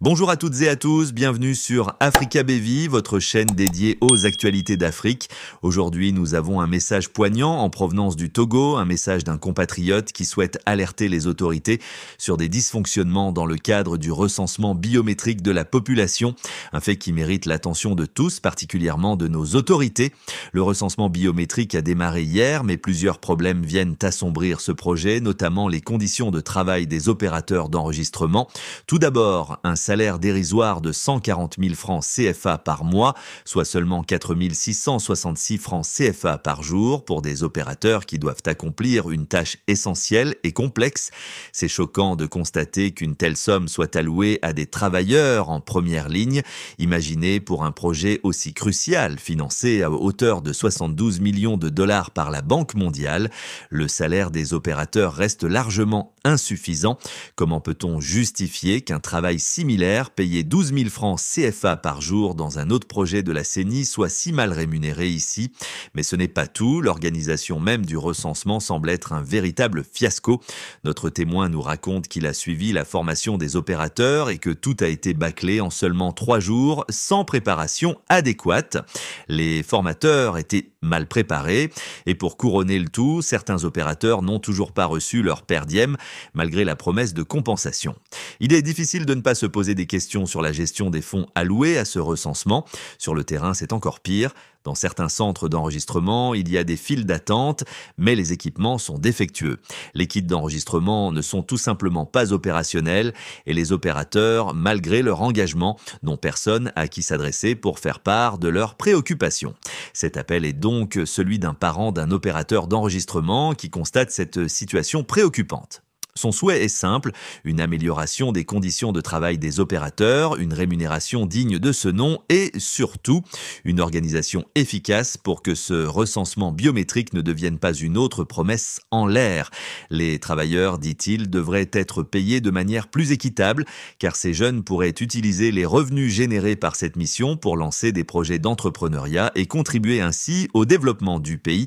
Bonjour à toutes et à tous, bienvenue sur Africa Bevy, votre chaîne dédiée aux actualités d'Afrique. Aujourd'hui, nous avons un message poignant en provenance du Togo, un message d'un compatriote qui souhaite alerter les autorités sur des dysfonctionnements dans le cadre du recensement biométrique de la population, un fait qui mérite l'attention de tous, particulièrement de nos autorités. Le recensement biométrique a démarré hier, mais plusieurs problèmes viennent assombrir ce projet, notamment les conditions de travail des opérateurs d'enregistrement. Tout d'abord, un salaire dérisoire de 140 000 francs CFA par mois, soit seulement 4 666 francs CFA par jour pour des opérateurs qui doivent accomplir une tâche essentielle et complexe. C'est choquant de constater qu'une telle somme soit allouée à des travailleurs en première ligne. Imaginez pour un projet aussi crucial, financé à hauteur de 72 millions de dollars par la Banque mondiale, le salaire des opérateurs reste largement insuffisant. Comment peut-on justifier qu'un travail similaire, payé 12 000 francs CFA par jour dans un autre projet de la CENI, soit si mal rémunéré ici? Mais ce n'est pas tout, l'organisation même du recensement semble être un véritable fiasco. Notre témoin nous raconte qu'il a suivi la formation des opérateurs et que tout a été bâclé en seulement 3 jours, sans préparation adéquate. Les formateurs étaient mal préparés et pour couronner le tout, certains opérateurs n'ont toujours pas reçu leur per diem, malgré la promesse de compensation. Il est difficile de ne pas se poser des questions sur la gestion des fonds alloués à ce recensement. Sur le terrain, c'est encore pire. Dans certains centres d'enregistrement, il y a des files d'attente, mais les équipements sont défectueux. Les kits d'enregistrement ne sont tout simplement pas opérationnels et les opérateurs, malgré leur engagement, n'ont personne à qui s'adresser pour faire part de leurs préoccupations. Cet appel est donc celui d'un parent d'un opérateur d'enregistrement qui constate cette situation préoccupante. Son souhait est simple, une amélioration des conditions de travail des opérateurs, une rémunération digne de ce nom et surtout une organisation efficace pour que ce recensement biométrique ne devienne pas une autre promesse en l'air. Les travailleurs, dit-il, devraient être payés de manière plus équitable car ces jeunes pourraient utiliser les revenus générés par cette mission pour lancer des projets d'entrepreneuriat et contribuer ainsi au développement du pays.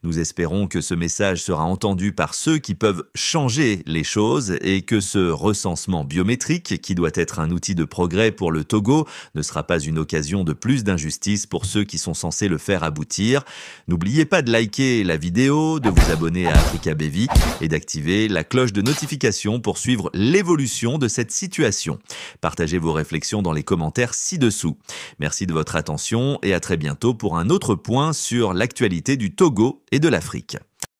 Nous espérons que ce message sera entendu par ceux qui peuvent changer les choses et que ce recensement biométrique, qui doit être un outil de progrès pour le Togo, ne sera pas une occasion de plus d'injustice pour ceux qui sont censés le faire aboutir. N'oubliez pas de liker la vidéo, de vous abonner à Africa Bevy et d'activer la cloche de notification pour suivre l'évolution de cette situation. Partagez vos réflexions dans les commentaires ci-dessous. Merci de votre attention et à très bientôt pour un autre point sur l'actualité du Togo et de l'Afrique.